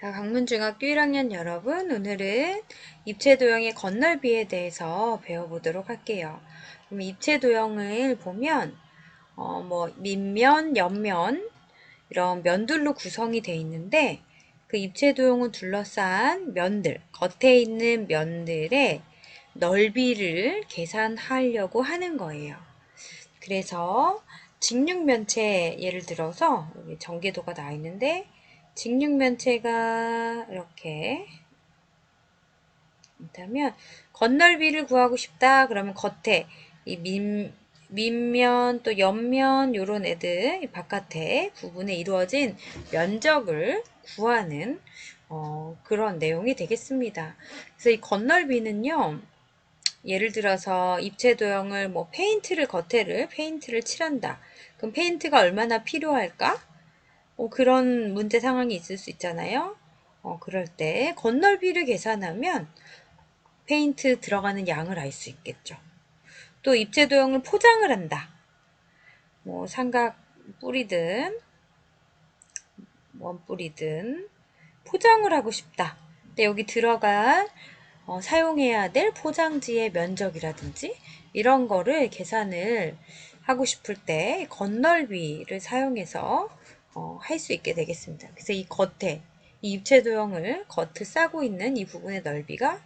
자, 강문중학교 1학년 여러분, 오늘은 입체도형의 건널비에 대해서 배워보도록 할게요. 그럼 입체도형을 보면 밑면, 옆면 이런 면들로 구성이 되어 있는데 그 입체도형을 둘러싼 면들, 겉에 있는 면들의 넓이를 계산하려고 하는 거예요. 그래서 직육면체 예를 들어서 여기 전개도가 나와 있는데 직육면체가 이렇게 있다면 건널비를 구하고 싶다 그러면 겉에 이 밑면 또 옆면 요런 애들 바깥에 부분에 이루어진 면적을 구하는 그런 내용이 되겠습니다. 그래서 이 건널비는요. 예를 들어서 입체도형을 페인트를 칠한다. 그럼 페인트가 얼마나 필요할까? 그런 문제 상황이 있을 수 있잖아요. 그럴 때 건널비를 계산하면 페인트 들어가는 양을 알 수 있겠죠. 또 입체도형을 포장을 한다. 삼각 뿌리든 원 뿌리든 포장을 하고 싶다. 근데 여기 들어갈 사용해야 될 포장지의 면적이라든지 이런 거를 계산을 하고 싶을 때 건널비를 사용해서 할 수 있게 되겠습니다. 그래서 이 입체도형을 겉을 싸고 있는 이 부분의 넓이가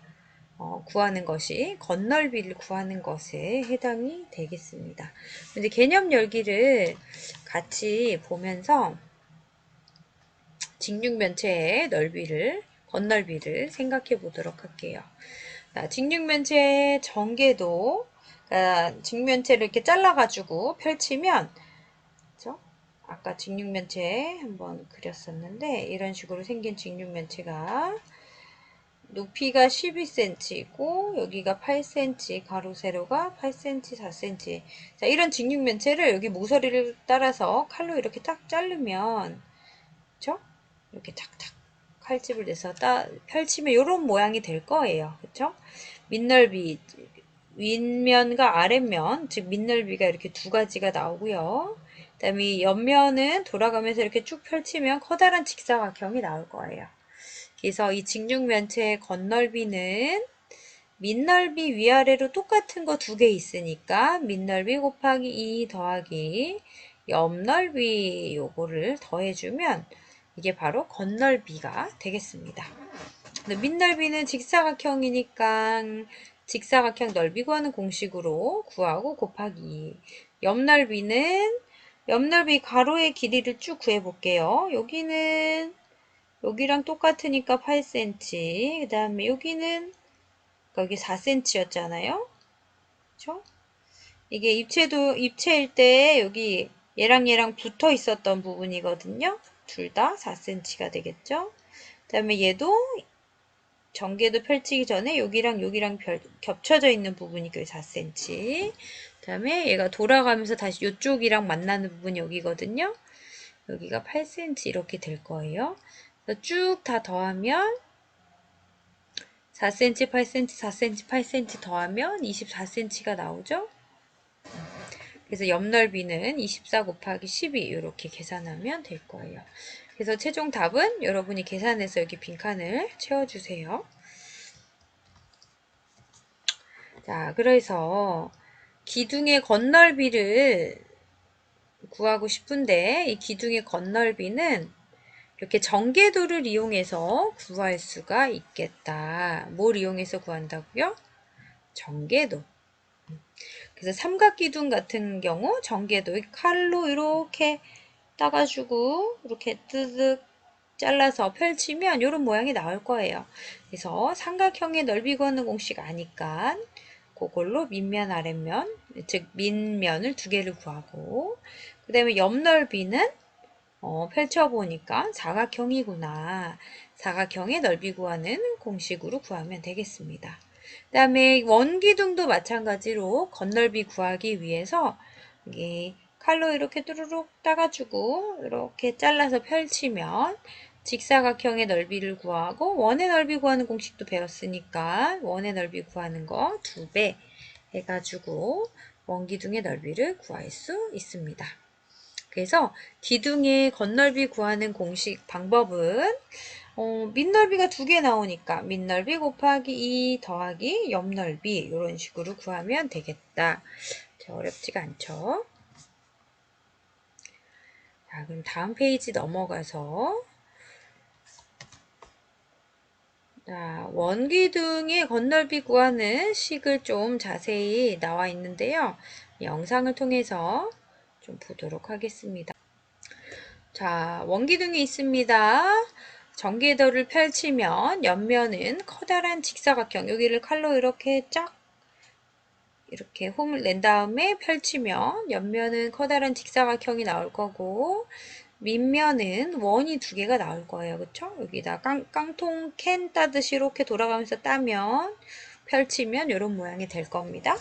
구하는 것이 건널비를 구하는 것에 해당이 되겠습니다. 이제 개념 열기를 같이 보면서 직육면체의 건널비를 생각해 보도록 할게요. 직육면체의 전개도, 직면체를 이렇게 잘라가지고 펼치면, 그죠? 아까 직육면체 한번 그렸었는데, 이런 식으로 생긴 직육면체가 높이가 12cm이고, 여기가 8cm, 가로 세로가 8cm, 4cm. 자, 이런 직육면체를 여기 모서리를 따라서 칼로 이렇게 딱 자르면, 그쵸? 이렇게 탁탁 칼집을 내서 펼치면 이런 모양이 될 거예요. 그쵸? 밑넓이, 윗면과 아랫면, 즉 밑넓이가 이렇게 두 가지가 나오고요. 그 다음에 옆면은 돌아가면서 이렇게 쭉 펼치면 커다란 직사각형이 나올 거예요. 그래서 이 직육면체의 건널비는 밑넓이 위아래로 똑같은 거 두 개 있으니까 밑넓이 곱하기 2 더하기 옆넓이 요거를 더해주면 이게 바로 건널비가 되겠습니다. 밑넓이는 직사각형이니까 직사각형 넓이 구하는 공식으로 구하고 곱하기 옆넓이는 옆넓이 가로의 길이를 쭉 구해볼게요. 여기는 여기랑 똑같으니까 8cm 그 다음에 여기는 여기 4cm였잖아요. 그쵸? 이게 입체일 때 여기 얘랑 붙어 있었던 부분이거든요. 둘 다 4cm가 되겠죠. 그 다음에 얘도 전개도 펼치기 전에 여기랑 겹쳐져 있는 부분이 그 4cm. 그 다음에 얘가 돌아가면서 다시 이쪽이랑 만나는 부분이 여기거든요. 여기가 8cm 이렇게 될 거예요. 쭉 다 더하면 4cm, 8cm, 4cm, 8cm 더하면 24cm가 나오죠. 그래서 옆넓이는 24 곱하기 12 이렇게 계산하면 될 거예요. 그래서 최종 답은 여러분이 계산해서 여기 빈칸을 채워주세요. 자, 그래서 기둥의 건널비를 구하고 싶은데 이 기둥의 건널비는 이렇게 전개도를 이용해서 구할 수가 있겠다. 뭘 이용해서 구한다고요? 전개도. 그래서 삼각기둥 같은 경우 전개도 칼로 이렇게 따가지고 이렇게 뜨득 잘라서 펼치면 이런 모양이 나올 거예요. 그래서 삼각형의 넓이 구하는 공식 아니까 그걸로 밑면 아랫면 즉 밑면을 두 개를 구하고 그 다음에 옆넓이는 펼쳐보니까 사각형이구나. 사각형의 넓이 구하는 공식으로 구하면 되겠습니다. 그 다음에 원기둥도 마찬가지로 건넓이 구하기 위해서 여기 칼로 이렇게 뚜루룩 따가지고 이렇게 잘라서 펼치면 직사각형의 넓이를 구하고 원의 넓이 구하는 공식도 배웠으니까 원의 넓이 구하는 거 2배 해가지고 원기둥의 넓이를 구할 수 있습니다. 그래서 기둥의 건널비 구하는 공식 방법은 밑넓이가 2개 나오니까 밑넓이 곱하기 2 더하기 옆넓이 이런 식으로 구하면 되겠다. 어렵지가 않죠? 자, 그럼 다음 페이지 넘어가서 자, 원기둥의 건널비 구하는 식을 좀 자세히 나와 있는데요. 영상을 통해서 좀 보도록 하겠습니다. 자, 원기둥이 있습니다. 전개도를 펼치면 옆면은 커다란 직사각형, 여기를 칼로 이렇게 쫙 이렇게 홈을 낸 다음에 펼치면 옆면은 커다란 직사각형이 나올 거고 밑면은 원이 2개가 나올 거예요. 그쵸? 여기다 깡통 캔 따듯이 이렇게 돌아가면서 따면 펼치면 이런 모양이 될 겁니다.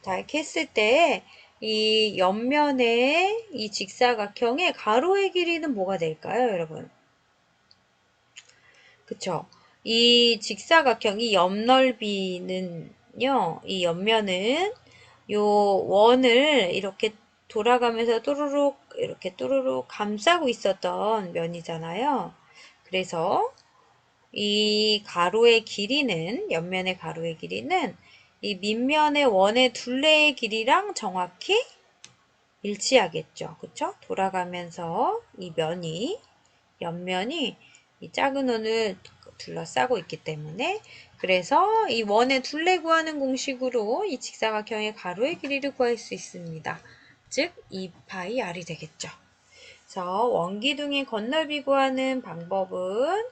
자, 이렇게 했을 때 이 옆면의 이 직사각형의 가로의 길이는 뭐가 될까요, 여러분? 그쵸? 이 직사각형이 옆넓이는요, 이 옆면은 요 원을 이렇게 돌아가면서 또르륵 이렇게 또르륵 감싸고 있었던 면이잖아요. 그래서 이 가로의 길이는 옆면의 가로의 길이는 이 밑면의 원의 둘레의 길이랑 정확히 일치하겠죠. 그쵸? 돌아가면서 이 면이 옆면이 이 작은 원을 둘러싸고 있기 때문에 그래서 이 원의 둘레 구하는 공식으로 이 직사각형의 가로의 길이를 구할 수 있습니다. 즉 2파이 r이 되겠죠. 그래서 원기둥의 건널비 구하는 방법은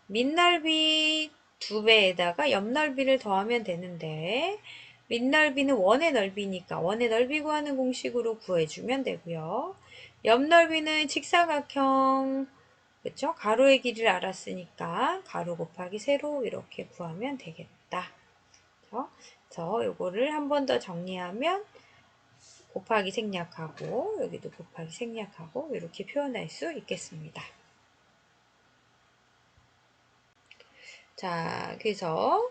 밑넓이 2배에다가 옆넓이를 더하면 되는데 밑넓이는 원의 넓이니까 원의 넓이 구하는 공식으로 구해주면 되고요. 옆넓이는 직사각형 그쵸? 가로의 길이를 알았으니까 가로 곱하기 세로 이렇게 구하면 되겠다. 그래서 요거를 한 번 더 정리하면 곱하기 생략하고 여기도 곱하기 생략하고 이렇게 표현할 수 있겠습니다. 자, 그래서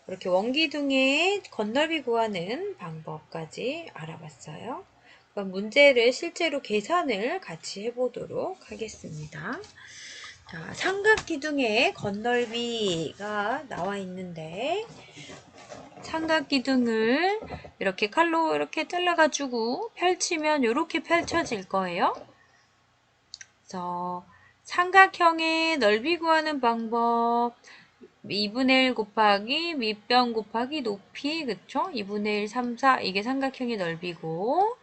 이렇게 원기둥의 건널비 구하는 방법까지 알아봤어요. 그럼 문제를 실제로 계산을 같이 해보도록 하겠습니다. 자, 삼각기둥의 건널비가 나와 있는데 삼각기둥을 이렇게 칼로 이렇게 잘라가지고 펼치면 이렇게 펼쳐질 거예요. 그래서 삼각형의 넓이 구하는 방법 2분의 1 곱하기 밑변 곱하기 높이 그쵸? 2분의 1, 3, 4 이게 삼각형의 넓이고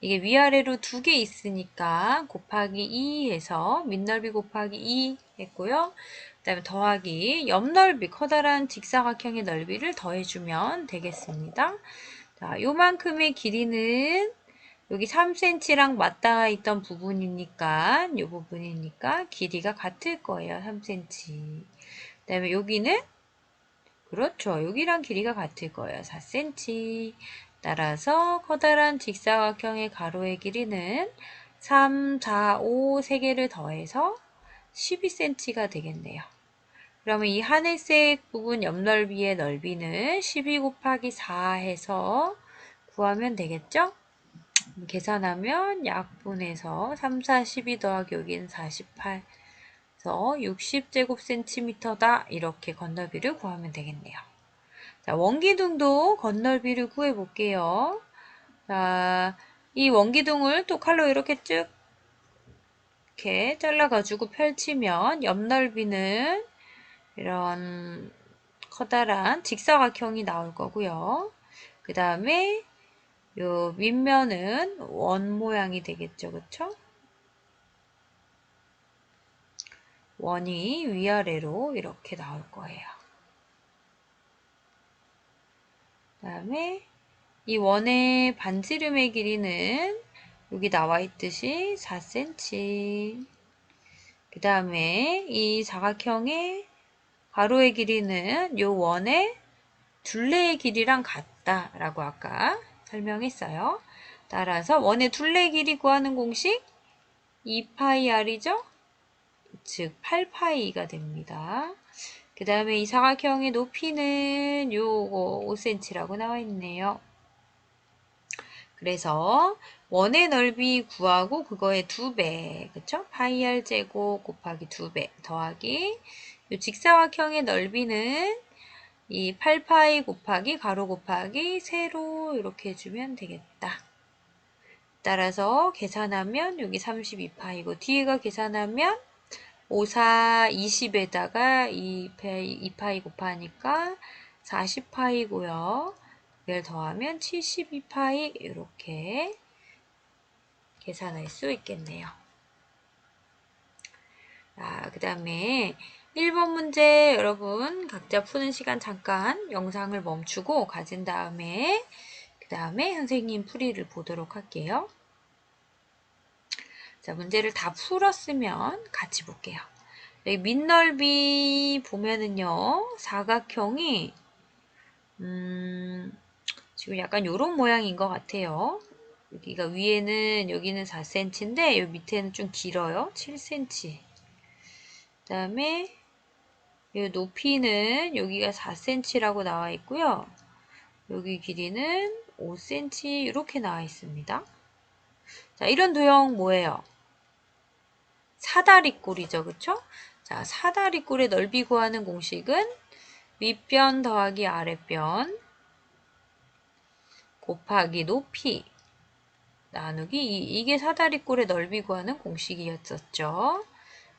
이게 위아래로 2개 있으니까 곱하기 2 해서 밑넓이 곱하기 2 했고요. 그 다음에 더하기 옆넓이 커다란 직사각형의 넓이를 더해주면 되겠습니다. 자, 요만큼의 길이는 여기 3cm랑 맞닿아 있던 부분이니까 이 부분이니까 길이가 같을 거예요. 3cm. 그 다음에 여기는 그렇죠. 여기랑 길이가 같을 거예요. 4cm. 따라서 커다란 직사각형의 가로의 길이는 3, 4, 5 3개를 더해서 12cm가 되겠네요. 그러면 이 하늘색 부분 옆넓이의 넓이는 12 곱하기 4 해서 구하면 되겠죠? 계산하면 약분해서 3, 4, 12 더하기 여기는 48 그래서 60제곱센티미터다 이렇게 건널비를 구하면 되겠네요. 자, 원기둥도 건널비를 구해 볼게요. 자, 이 원기둥을 또 칼로 이렇게 쭉 이렇게 잘라가지고 펼치면 옆넓이는 이런 커다란 직사각형이 나올 거고요. 그 다음에 요 밑면은 원 모양이 되겠죠. 그쵸? 원이 위아래로 이렇게 나올 거예요. 그 다음에 이 원의 반지름의 길이는 여기 나와 있듯이 4cm. 그 다음에 이 사각형의 가로의 길이는 이 원의 둘레의 길이랑 같다라고 아까 설명했어요. 따라서 원의 둘레 길이 구하는 공식 2파이r이죠? 즉 8파이가 됩니다. 그 다음에 이 사각형의 높이는 요거 5cm라고 나와 있네요. 그래서 원의 넓이 구하고 그거의 2배, 그쵸? 파이 r 제곱 곱하기 2배 더하기 이 직사각형의 넓이는 이 8파이 곱하기 가로 곱하기 세로 이렇게 해주면 되겠다. 따라서 계산하면 여기 32파이고 뒤에가 계산하면 5, 4, 20에다가 2파이 곱하니까 40파이고요. 이걸 더하면 72파이 이렇게 계산할 수 있겠네요. 그 다음에 1번 문제 여러분 각자 푸는 시간 잠깐 영상을 멈추고 가진 다음에 그 다음에 선생님 풀이를 보도록 할게요. 자, 문제를 다 풀었으면 같이 볼게요. 여기 밑넓이 보면은요, 사각형이 지금 약간 요런 모양인 것 같아요. 여기가 위에는 여기는 4cm인데 여기 밑에는 좀 길어요. 7cm. 그 다음에 이 높이는 여기가 4cm라고 나와 있고요. 여기 길이는 5cm 이렇게 나와 있습니다. 자, 이런 도형 뭐예요? 사다리꼴이죠. 그쵸? 자, 사다리꼴의 넓이 구하는 공식은 윗변 더하기 아랫변 곱하기 높이 나누기 이게 사다리꼴의 넓이 구하는 공식이었었죠.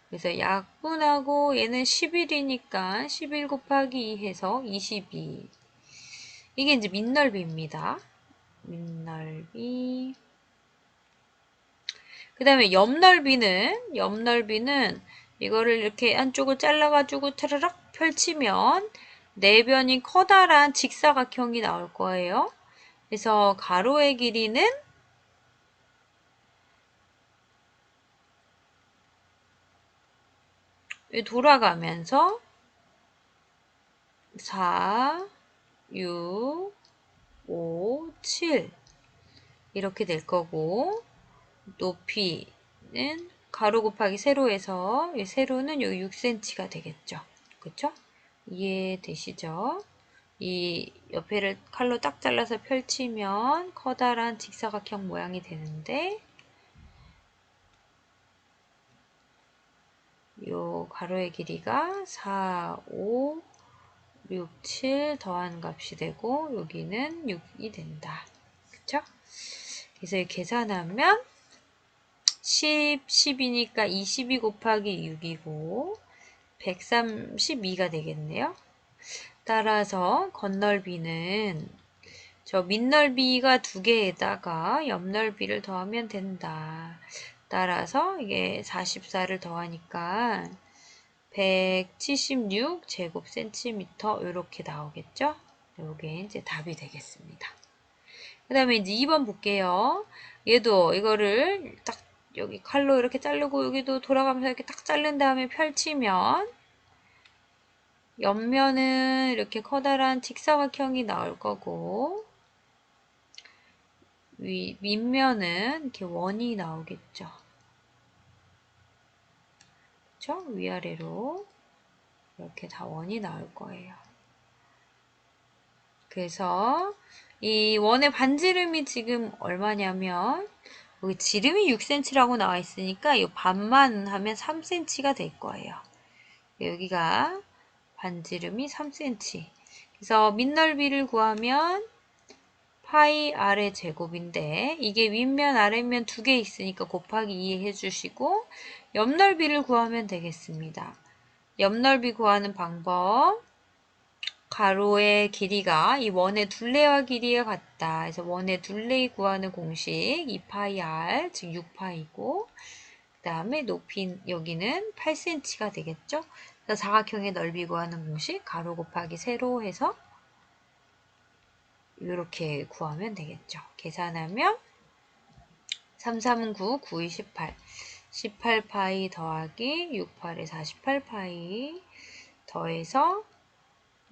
그래서 약분하고 얘는 11이니까 11 곱하기 2 해서 22. 이게 이제 밑넓이입니다. 밑넓이. 그 다음에 옆넓이는 이거를 이렇게 한쪽을 잘라가지고 차라락 펼치면 내변이 커다란 직사각형이 나올 거예요. 그래서 가로의 길이는 돌아가면서 4, 6, 5, 7 이렇게 될 거고 높이는 가로 곱하기 세로에서 이 세로는 여기 6cm가 되겠죠. 그쵸? 이해되시죠? 이 옆에를 칼로 딱 잘라서 펼치면 커다란 직사각형 모양이 되는데 요 가로의 길이가 4, 5, 6, 7 더한 값이 되고 여기는 6이 된다. 그쵸? 그래서 계산하면 10, 10이니까 22 곱하기 6이고 132가 되겠네요. 따라서 건넓이는 저 밑넓이가 2개에다가 옆넓이를 더하면 된다. 따라서 이게 44를 더하니까 176 제곱센티미터 이렇게 나오겠죠? 이게 이제 답이 되겠습니다. 그 다음에 이제 2번 볼게요. 얘도 이거를 딱 여기 칼로 이렇게 자르고 여기도 돌아가면서 이렇게 딱 자른 다음에 펼치면 옆면은 이렇게 커다란 직사각형이 나올 거고 밑면은 이렇게 원이 나오겠죠. 그쵸? 위아래로 이렇게 다 원이 나올 거예요. 그래서 이 원의 반지름이 지금 얼마냐면 여기 지름이 6cm라고 나와 있으니까 이 반만 하면 3cm가 될 거예요. 여기가 반지름이 3cm. 그래서 밑넓이를 구하면 파이 r의 제곱인데 이게 윗면 아랫면 2개 있으니까 곱하기 2 해주시고 옆넓이를 구하면 되겠습니다. 옆넓이 구하는 방법 가로의 길이가 이 원의 둘레와 길이가 같다. 그래서 원의 둘레 구하는 공식 2파이 r 즉 6파이고 그 다음에 높이 여기는 8cm가 되겠죠. 그래서 사각형의 넓이 구하는 공식 가로 곱하기 세로 해서 이렇게 구하면 되겠죠. 계산하면 3, 3은 9, 9, 2, 18. 18파이 더하기 6, 8에 48파이 더해서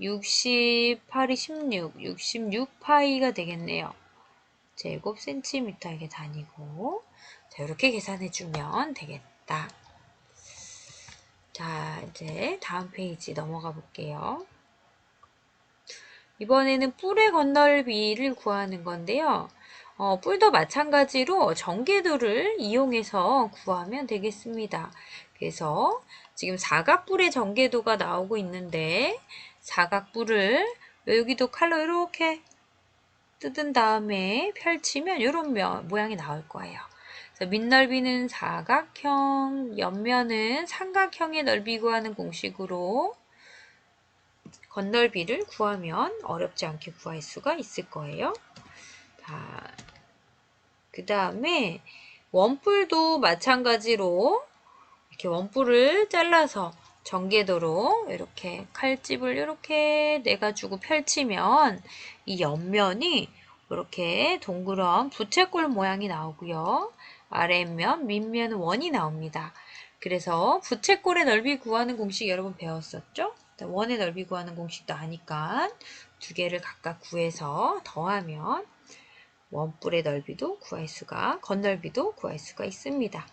68이 16, 66파이가 되겠네요. 제곱 센티미터 이게 단위고 자, 이렇게 계산해주면 되겠다. 자, 이제 다음 페이지 넘어가 볼게요. 이번에는 뿔의 건널비를 구하는 건데요. 뿔도 마찬가지로 전개도를 이용해서 구하면 되겠습니다. 그래서 지금 사각뿔의 전개도가 나오고 있는데 사각뿔을 여기도 칼로 이렇게 뜯은 다음에 펼치면 이런 모양이 나올 거예요. 그래서 밑넓이는 사각형, 옆면은 삼각형의 넓이 구하는 공식으로 겉넓이를 구하면 어렵지 않게 구할 수가 있을 거예요. 자, 그 다음에 원뿔도 마찬가지로 이렇게 원뿔을 잘라서 전개도로 이렇게 칼집을 이렇게 내가지고 펼치면 이 옆면이 이렇게 동그란 부채꼴 모양이 나오고요. 아랫면, 밑면은 원이 나옵니다. 그래서 부채꼴의 넓이 구하는 공식 여러분 배웠었죠? 원의 넓이 구하는 공식도 아니까 두 개를 각각 구해서 더하면 원뿔의 넓이도 구할 수가, 겉넓이도 구할 수가 있습니다.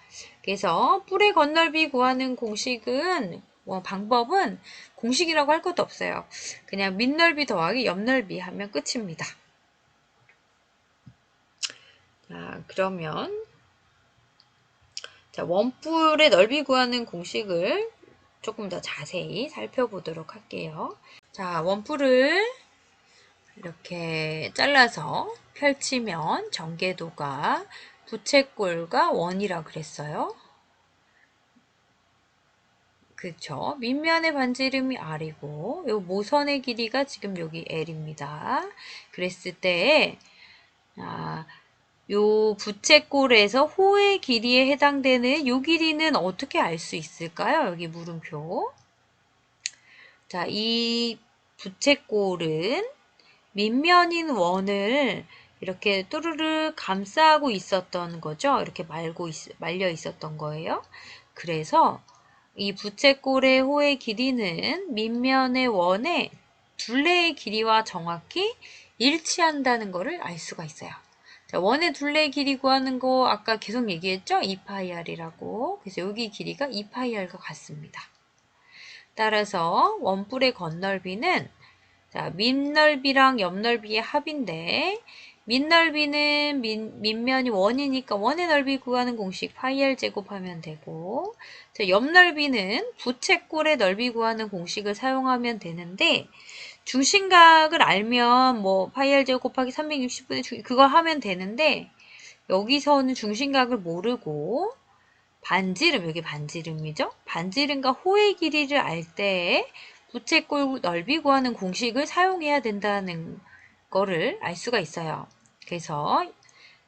그래서 뿔의 겉넓이 구하는 공식은, 방법은 공식이라고 할 것도 없어요. 그냥 밑넓이 더하기 옆넓이 하면 끝입니다. 자, 그러면, 자, 원뿔의 넓이 구하는 공식을 조금 더 자세히 살펴보도록 할게요. 자, 원뿔을 이렇게 잘라서 펼치면 전개도가 부채꼴과 원이라 그랬어요. 그쵸? 밑면의 반지름이 R이고 요 모선의 길이가 지금 여기 L입니다. 그랬을 때 요 부채꼴에서 호의 길이에 해당되는 요 길이는 어떻게 알 수 있을까요? 여기 물음표. 자, 이 부채꼴은 밑면인 원을 이렇게 또르르 감싸고 있었던 거죠. 이렇게 말려 있었던 거예요. 그래서 이 부채꼴의 호의 길이는 밑면의 원의 둘레의 길이와 정확히 일치한다는 것을 알 수가 있어요. 자, 원의 둘레의 길이 구하는 거 아까 계속 얘기했죠? 2파이r이라고. 그래서 여기 길이가 2파이r과 같습니다. 따라서 원뿔의 겉넓이는 자, 밑넓이랑 옆넓이의 합인데 밑넓이는 밑면이 원이니까 원의 넓이 구하는 공식 파이r 제곱하면 되고 자, 옆넓이는 부채꼴의 넓이 구하는 공식을 사용하면 되는데 중심각을 알면 뭐 파이r 제곱 곱하기 360분의 그거 하면 되는데 여기서는 중심각을 모르고 반지름, 여기 반지름이죠? 반지름과 호의 길이를 알 때 부채꼴 넓이 구하는 공식을 사용해야 된다는 거를 알 수가 있어요. 그래서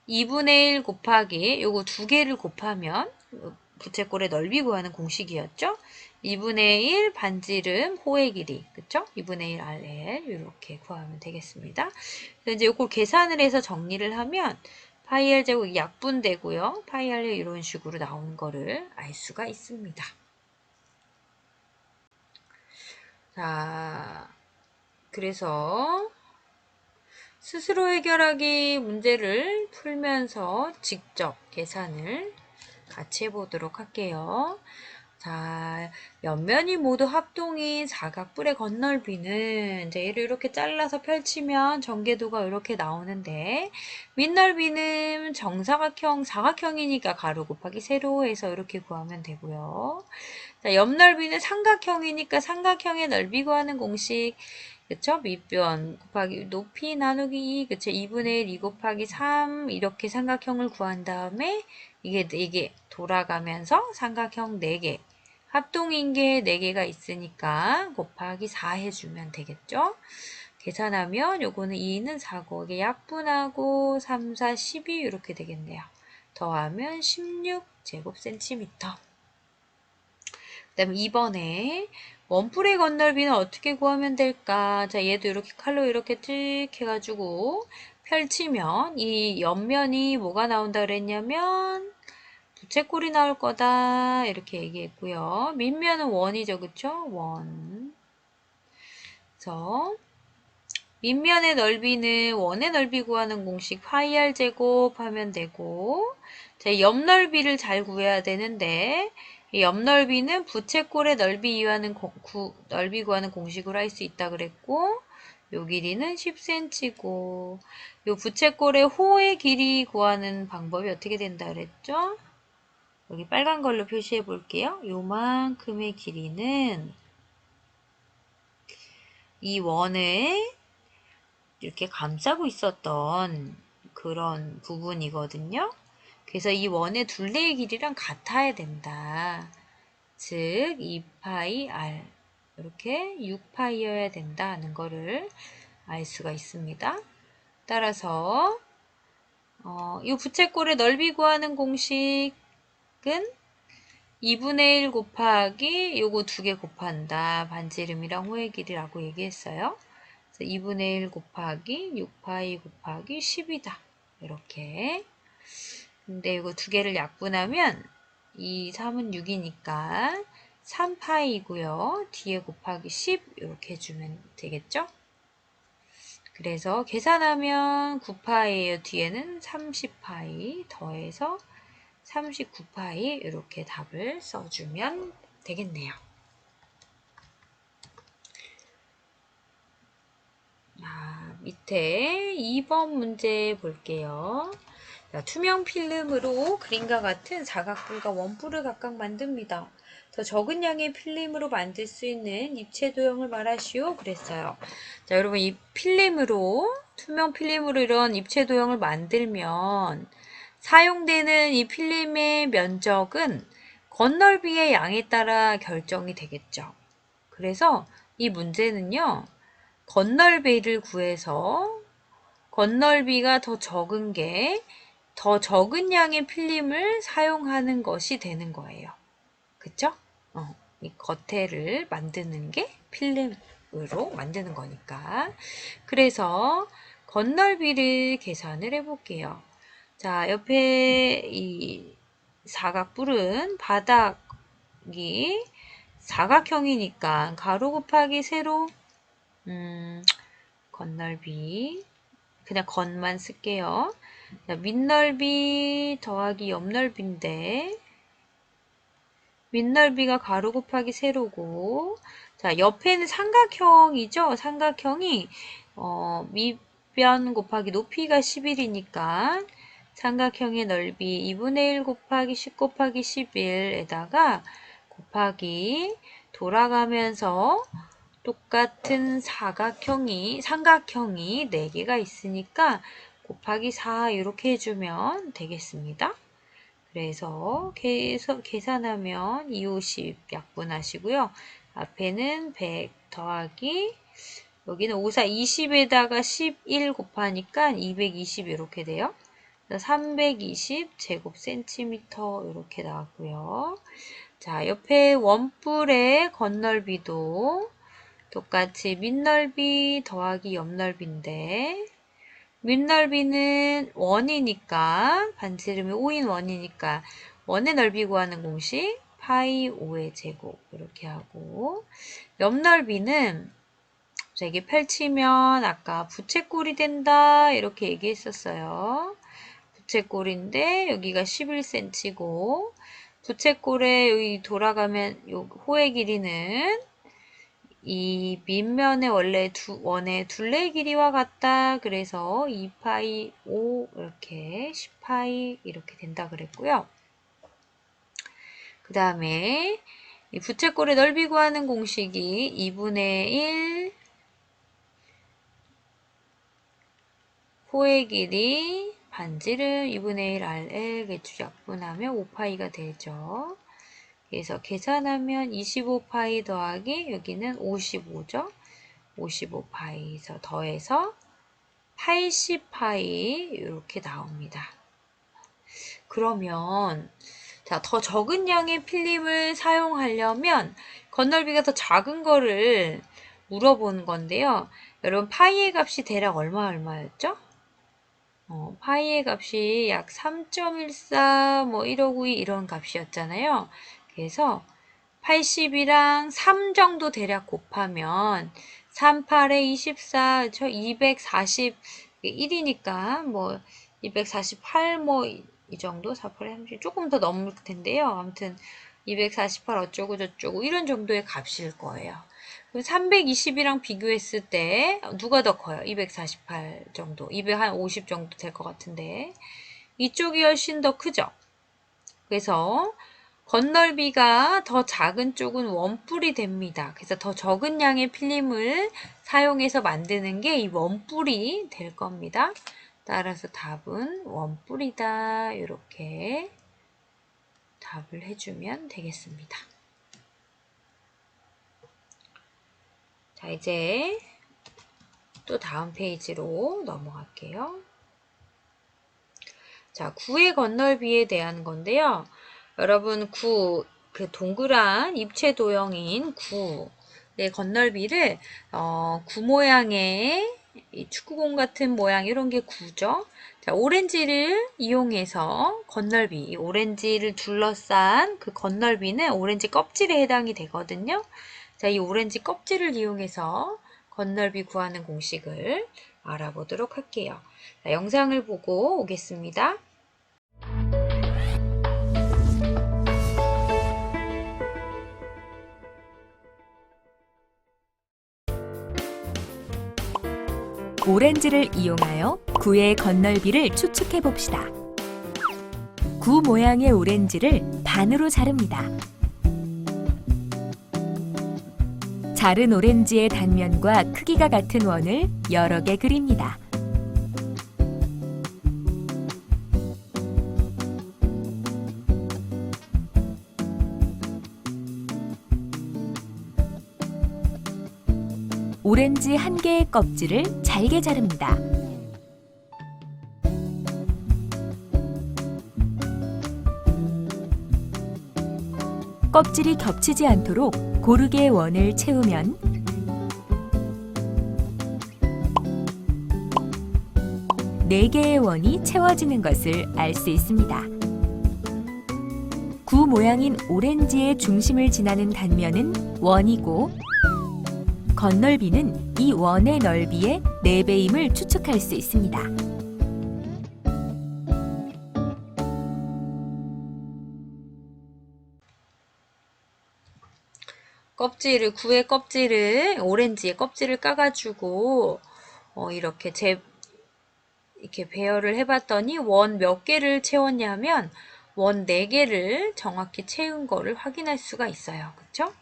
2분의 1 곱하기 요거 두 개를 곱하면 부채꼴의 넓이 구하는 공식이었죠? 2분의 1 반지름 호의 길이, 그쵸? 2분의 1 RL 이렇게 구하면 되겠습니다. 그래서 이제 요걸 계산을 해서 정리를 하면 파이 r 제곱 약분되고요. 파이 r 이런 식으로 나오는 거를 알 수가 있습니다. 자, 그래서 스스로 해결하기 문제를 풀면서 직접 계산을 같이 해보도록 할게요. 자, 옆면이 모두 합동인 사각뿔의 겉넓이는 이제 얘를 이렇게 잘라서 펼치면 전개도가 이렇게 나오는데 밑넓이는 정사각형, 사각형이니까 가로 곱하기 세로 해서 이렇게 구하면 되고요. 자, 옆넓이는 삼각형이니까 삼각형의 넓이 구하는 공식 그쵸? 밑변 곱하기 높이 나누기 2 그쵸? 2분의 1 2 곱하기 3 이렇게 삼각형을 구한 다음에 이게 4개 돌아가면서 삼각형 4개 합동인 게 4개가 있으니까 곱하기 4 해주면 되겠죠? 계산하면 요거는 2는 4고 이게 약분하고 3, 4, 12 이렇게 되겠네요. 더하면 16제곱센티미터. 그 다음에 2번에 원뿔의 겉넓이는 어떻게 구하면 될까? 자, 얘도 이렇게 칼로 이렇게 쭉 해가지고 펼치면 이 옆면이 뭐가 나온다 그랬냐면 부채꼴이 나올 거다 이렇게 얘기했고요. 밑면은 원이죠, 그쵸? 원. 그래서 밑면의 넓이는 원의 넓이 구하는 공식 파이 r 제곱 하면 되고 자, 옆넓이를 잘 구해야 되는데 이 옆넓이는 부채꼴의 넓이 구하는 공식으로 할 수 있다 그랬고 요 길이는 10cm고 요 부채꼴의 호의 길이 구하는 방법이 어떻게 된다 그랬죠? 여기 빨간 걸로 표시해 볼게요. 요만큼의 길이는 이 원을 이렇게 감싸고 있었던 그런 부분이거든요. 그래서 이 원의 둘레의 길이랑 같아야 된다. 즉 2파이 r 이렇게 6파이여야 된다는 거를 알 수가 있습니다. 따라서 이 부채꼴의 넓이 구하는 공식은 2분의 1 곱하기 요거 두 개 곱한다. 반지름이랑 호의 길이라고 얘기했어요. 그래서 2분의 1 곱하기 6파이 곱하기 10이다. 이렇게. 근데 이거 두 개를 약분하면 2, 3은 6이니까 3파이고요. 뒤에 곱하기 10 이렇게 해주면 되겠죠? 그래서 계산하면 9파이에요. 뒤에는 30파이 더해서 39파이 이렇게 답을 써주면 되겠네요. 밑에 2번 문제 볼게요. 자, 투명 필름으로 그림과 같은 사각뿔과 원뿔을 각각 만듭니다. 더 적은 양의 필름으로 만들 수 있는 입체 도형을 말하시오 그랬어요. 자, 여러분 이 필름으로 투명 필름으로 이런 입체 도형을 만들면 사용되는 이 필름의 면적은 건널비의 양에 따라 결정이 되겠죠. 그래서 이 문제는요. 건널비를 구해서 건널비가 더 적은 게 더 적은 양의 필름을 사용하는 것이 되는 거예요. 그쵸? 이 겉에를 만드는 게 필름으로 만드는 거니까. 그래서 건널비를 계산을 해볼게요. 자, 옆에 이 사각뿔은 바닥이 사각형이니까 가로 곱하기 세로 건널비 그냥 건만 쓸게요. 자, 밑넓이 더하기 옆넓이인데 밑넓이가 가로 곱하기 세로고 자 옆에는 삼각형이죠. 삼각형이 밑변 곱하기 높이가 11이니까 삼각형의 넓이 2분의 1 곱하기 10 곱하기 11에다가 곱하기 돌아가면서 똑같은 삼각형이 4개가 있으니까 곱하기 4 이렇게 해주면 되겠습니다. 그래서 계산하면 250 약분하시고요. 앞에는 100 더하기 여기는 5, 4, 20에다가 11 곱하니까 220 이렇게 돼요. 320 제곱센티미터 이렇게 나왔고요. 자, 옆에 원뿔의 건널비도 똑같이 밑넓이 더하기 옆넓이인데 밑넓이는 원이니까 반지름이 5인 원이니까 원의 넓이 구하는 공식 파이 5의 제곱 이렇게 하고 옆넓이는 이게 펼치면 아까 부채꼴이 된다 이렇게 얘기했었어요. 부채꼴인데 여기가 11cm고 부채꼴에 여기 돌아가면 요 호의 길이는 이 밑면의 원래 원의 둘레 길이와 같다. 그래서 2파이 5 이렇게 10파이 이렇게 된다 그랬고요. 그 다음에 이 부채꼴의 넓이 구하는 공식이 2분의 1 호의 길이 반지름 2분의 1 RL 개추 약분하면 5파이가 되죠. 그래서 계산하면 25파이 더하기 여기는 55죠. 55파이에서 더해서 80파이 이렇게 나옵니다. 그러면 자, 더 적은 양의 필름을 사용하려면 건널비가 더 작은 거를 물어보는 건데요. 여러분 파이의 값이 대략 얼마였죠? 파이의 값이 약 3.14, 뭐 159 이런 값이었잖아요. 그래서 80이랑 3 정도 대략 곱하면 3, 8에 24, 241이니까 뭐 248 뭐 이 정도 4, 8에 30 조금 더 넘을 텐데요. 아무튼 248 어쩌고 저쩌고 이런 정도의 값일 거예요. 320이랑 비교했을 때 누가 더 커요? 248 정도, 250 정도 될 것 같은데 이쪽이 훨씬 더 크죠? 그래서 건널비가 더 작은 쪽은 원뿔이 됩니다. 그래서 더 적은 양의 필름을 사용해서 만드는 게 이 원뿔이 될 겁니다. 따라서 답은 원뿔이다. 이렇게 답을 해주면 되겠습니다. 자, 이제 또 다음 페이지로 넘어갈게요. 자, 구의 건널비에 대한 건데요. 여러분, 그 동그란 입체 도형인 구의 건널비를, 구 모양의 이 축구공 같은 모양, 이런 게 구죠. 자, 오렌지를 이용해서 건널비, 이 오렌지를 둘러싼 그 건널비는 오렌지 껍질에 해당이 되거든요. 자, 이 오렌지 껍질을 이용해서 건널비 구하는 공식을 알아보도록 할게요. 자, 영상을 보고 오겠습니다. 오렌지를 이용하여 구의 건널비를 추측해 봅시다. 구 모양의 오렌지를 반으로 자릅니다. 자른 오렌지의 단면과 크기가 같은 원을 여러 개 그립니다. 오렌지 한 개의 껍질을 잘게 자릅니다. 껍질이 겹치지 않도록 고르게 원을 채우면 네 개의 원이 채워지는 것을 알 수 있습니다. 구 모양인 오렌지의 중심을 지나는 단면은 원이고 건널비는 이 원의 넓이의 4배임을 추측할 수 있습니다. 구의 껍질을, 오렌지의 껍질을 까가지고, 이렇게 배열을 해봤더니 원 몇 개를 채웠냐면, 원 4개를 정확히 채운 거를 확인할 수가 있어요. 그쵸?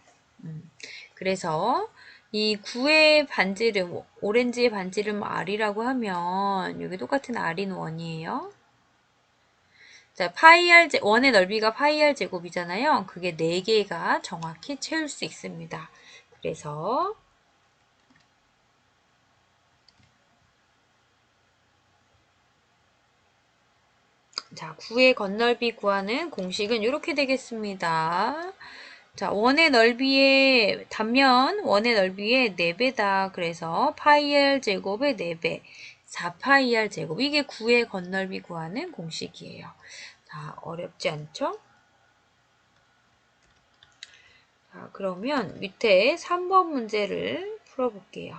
그래서, 이 구의 반지름, 오렌지의 반지름 R이라고 하면, 여기 똑같은 R인 원이에요. 자, 원의 넓이가 파이 R 제곱이잖아요. 그게 4개가 정확히 채울 수 있습니다. 그래서 자, 구의 건널비 구하는 공식은 이렇게 되겠습니다. 자, 원의 넓이의 단면, 원의 넓이의 4배다. 그래서 파이 R 제곱의 4배, 4파이 R 제곱. 이게 구의 건널비 구하는 공식이에요. 자, 어렵지 않죠? 자, 그러면 밑에 3번 문제를 풀어볼게요.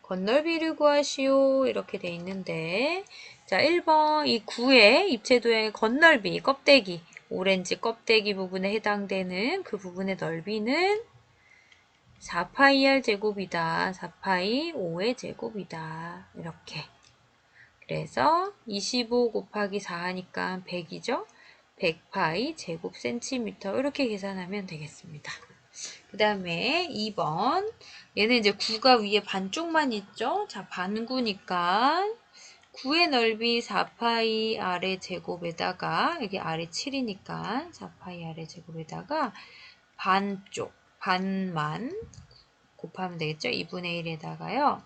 건널비를 구하시오. 이렇게 돼 있는데, 자, 1번 이 구의 입체도형의 건널비, 껍데기, 오렌지 껍데기 부분에 해당되는 그 부분의 넓이는 4파이 R 제곱이다. 4파이 5의 제곱이다. 이렇게. 그래서 25 곱하기 4 하니까 100이죠? 100파이 제곱 센티미터. 이렇게 계산하면 되겠습니다. 그 다음에 2번. 얘는 이제 구가 위에 반쪽만 있죠? 자, 반구니까 구의 넓이 4파이 R의 제곱에다가, 여기 R이 7이니까 4파이 R의 제곱에다가 반쪽, 반만 곱하면 되겠죠? 2분의 1에다가요.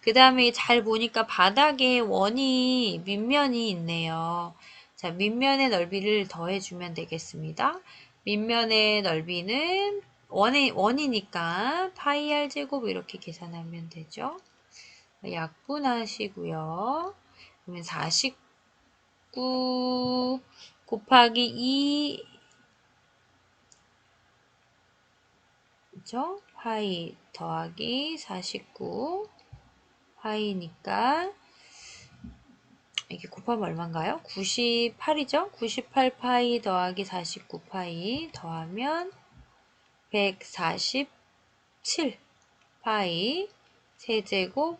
그 다음에 잘 보니까 바닥에 원이, 밑면이 있네요. 자, 밑면의 넓이를 더해주면 되겠습니다. 밑면의 넓이는 원이니까 파이 R 제곱 이렇게 계산하면 되죠. 약분하시고요. 그러면 49 곱하기 2, 그죠? 파이 더하기 49 파이니까 이게 곱하면 얼마인가요? 98이죠? 98파이 더하기 49파이 더하면 147파이 세제곱,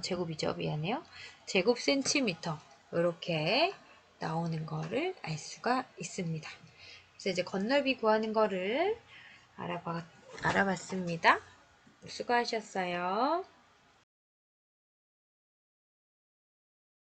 제곱이죠. 미안해요. 제곱 센티미터. 이렇게 나오는 거를 알 수가 있습니다. 그래서 이제 건널비 구하는 거를 알아봤습니다. 수고하셨어요.